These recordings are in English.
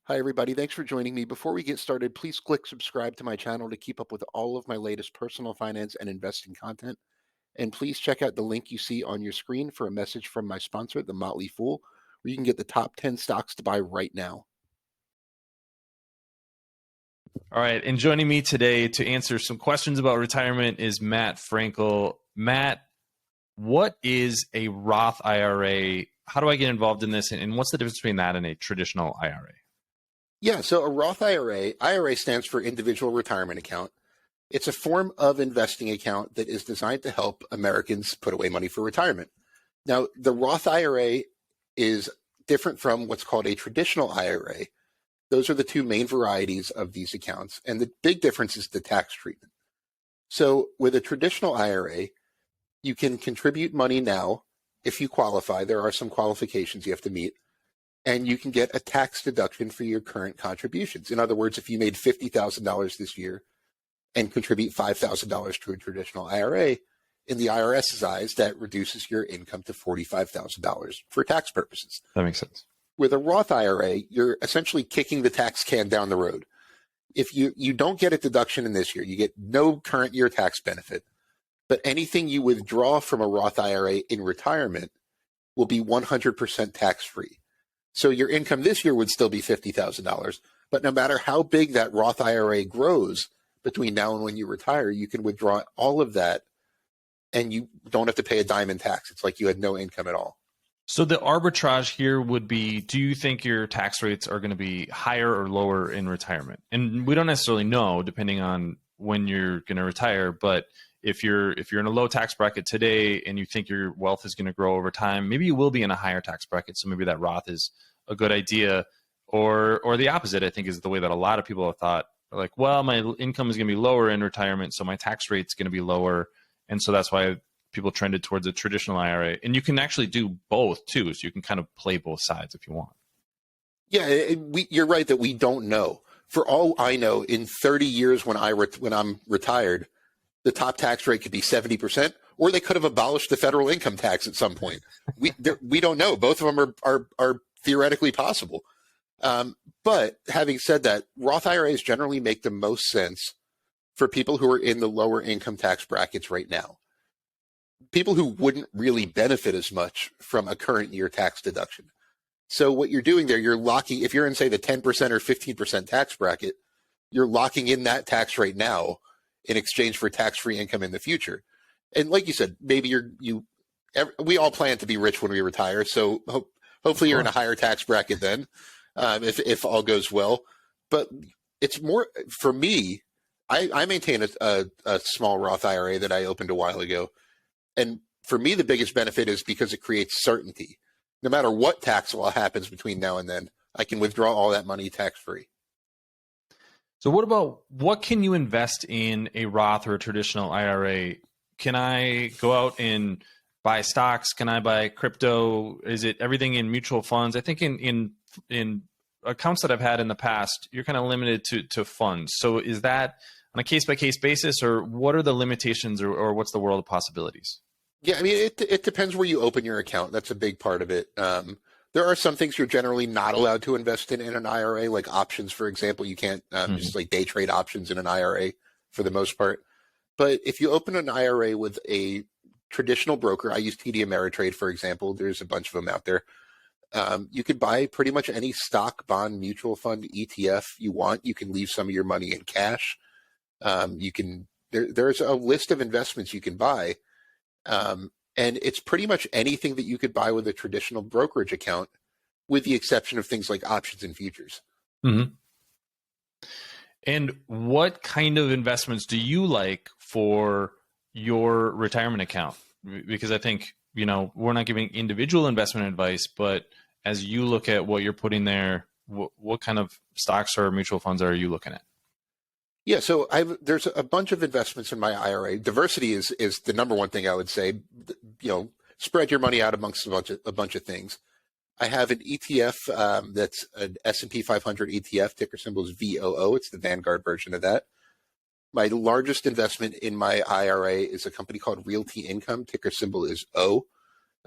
Hi, everybody. Thanks for joining me. Before we get started, please click subscribe to my channel to keep up with all of my latest personal finance and investing content. And please check out the link you see on your screen for a message from my sponsor, The Motley Fool, where you can get the top 10 stocks to buy right now. All right, and joining me today to answer some questions about retirement is Matt Frankel. Matt, what is a Roth IRA? How do I get involved in this? And what's the difference between that and a traditional IRA? Yeah, so a Roth IRA stands for Individual Retirement Account. It's a form of investing account that is designed to help Americans put away money for retirement. Now, the Roth IRA is different from what's called a traditional IRA. Those are the two main varieties of these accounts. And the big difference is the tax treatment. So with a traditional IRA, you can contribute money now if you qualify. There are some qualifications you have to meet. And you can get a tax deduction for your current contributions. In other words, if you made $50,000 this year and contribute $5,000 to a traditional IRA, in the IRS's eyes, that reduces your income to $45,000 for tax purposes. That makes sense. With a Roth IRA, you're essentially kicking the tax can down the road. If you don't get a deduction in this year, you get no current year tax benefit, but anything you withdraw from a Roth IRA in retirement will be 100% tax-free. So your income this year would still be $50,000, but no matter how big that Roth IRA grows between now and when you retire, you can withdraw all of that and you don't have to pay a dime in tax. It's like you had no income at all. So the arbitrage here would be, do you think your tax rates are going to be higher or lower in retirement? And we don't necessarily know depending on when you're going to retire, but if you're in a low tax bracket today and you think your wealth is going to grow over time, maybe you will be in a higher tax bracket. So maybe that Roth is a good idea, or the opposite, I think, is the way that a lot of people have thought. Like, well, my income is going to be lower in retirement, so my tax rate's going to be lower. And so that's why people trended towards a traditional IRA. And you can actually do both too. So you can kind of play both sides if you want. Yeah, you're right that we don't know. For all I know, in 30 years when I'm retired, the top tax rate could be 70%, or they could have abolished the federal income tax at some point. We don't know. Both of them are theoretically possible. But having said that, Roth IRAs generally make the most sense for people who are in the lower income tax brackets right now. People who wouldn't really benefit as much from a current year tax deduction. So what you're doing there, you're locking, if you're in, say, the 10% or 15% tax bracket, you're locking in that tax rate now in exchange for tax-free income in the future. And like you said, maybe we all plan to be rich when we retire. So hopefully you're in a higher tax bracket then, if all goes well. But it's more, for me, I maintain a small Roth IRA that I opened a while ago. And for me, the biggest benefit is because it creates certainty. No matter what tax law happens between now and then, I can withdraw all that money tax-free. So what can you invest in a Roth or a traditional IRA? Can I go out and buy stocks? Can I buy crypto? Is it everything in mutual funds? I think in accounts that I've had in the past, you're kind of limited to funds. So is that on a case-by-case basis, or what are the limitations, or what's the world of possibilities? Yeah, I mean, it depends where you open your account. That's a big part of it. There are some things you're generally not allowed to invest in an IRA, like options, for example. You can't just like day trade options in an IRA for the most part. But if you open an IRA with a traditional broker, I use TD Ameritrade, for example. There's a bunch of them out there. You could buy pretty much any stock, bond, mutual fund, ETF you want. You can leave some of your money in cash. There's a list of investments you can buy. And it's pretty much anything that you could buy with a traditional brokerage account, with the exception of things like options and futures. Mm-hmm. And what kind of investments do you like for your retirement account? Because I think, we're not giving individual investment advice, but as you look at what you're putting there, what kind of stocks or mutual funds are you looking at? Yeah, so there's a bunch of investments in my IRA. Diversity is the number one thing I would say. Spread your money out amongst a bunch of things. I have an ETF that's an S&P 500 ETF. Ticker symbol is VOO. It's the Vanguard version of that. My largest investment in my IRA is a company called Realty Income. Ticker symbol is O.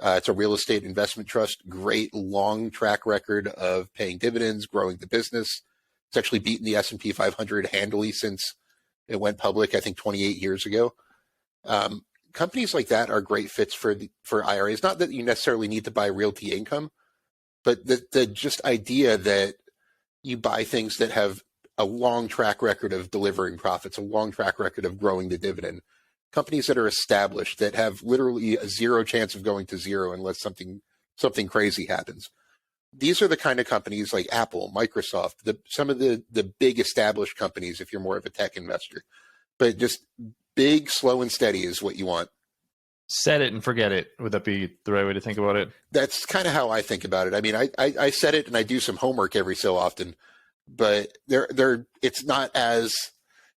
It's a real estate investment trust, great long track record of paying dividends, growing the business. It's actually beaten the S&P 500 handily since it went public, I think 28 years ago. Companies like that are great fits for IRAs. Not that you necessarily need to buy realty income, but the just idea that you buy things that have a long track record of delivering profits, a long track record of growing the dividend. Companies that are established, that have literally a zero chance of going to zero unless something crazy happens. These are the kind of companies like Apple, Microsoft, some of the big established companies if you're more of a tech investor. But just big, slow, and steady is what you want. Set it and forget it. Would that be the right way to think about it? That's kind of how I think about it. I mean, I set it and I do some homework every so often, but it's not as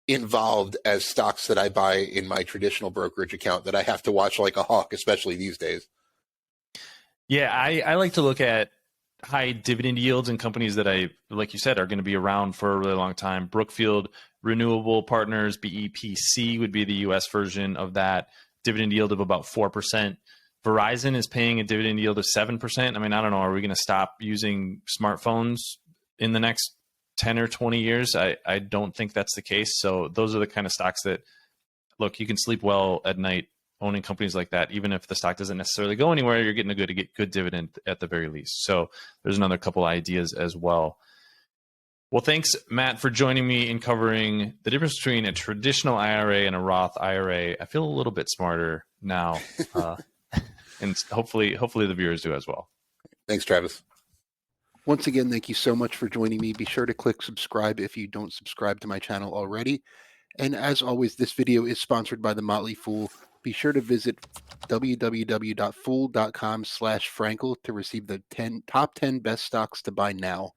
involved as stocks that I buy in my traditional brokerage account that I have to watch like a hawk, especially these days. Yeah, I like to look at high dividend yields in companies that like you said, are going to be around for a really long time. Brookfield Renewable Partners, BEPC, would be the U.S. version of that. Dividend yield of about 4%. Verizon is paying a dividend yield of 7%. I mean, I don't know. Are we going to stop using smartphones in the next 10 or 20 years? I don't think that's the case. So those are the kind of stocks that, look, you can sleep well at night owning companies like that. Even if the stock doesn't necessarily go anywhere, you're getting a good dividend at the very least. So there's another couple ideas as well. Well, thanks, Matt, for joining me in covering the difference between a traditional IRA and a Roth IRA. I feel a little bit smarter now, and hopefully the viewers do as well. Thanks, Travis. Once again, thank you so much for joining me. Be sure to click subscribe if you don't subscribe to my channel already. And as always, this video is sponsored by The Motley Fool. Be sure to visit www.fool.com/Frankel to receive the top 10 best stocks to buy now.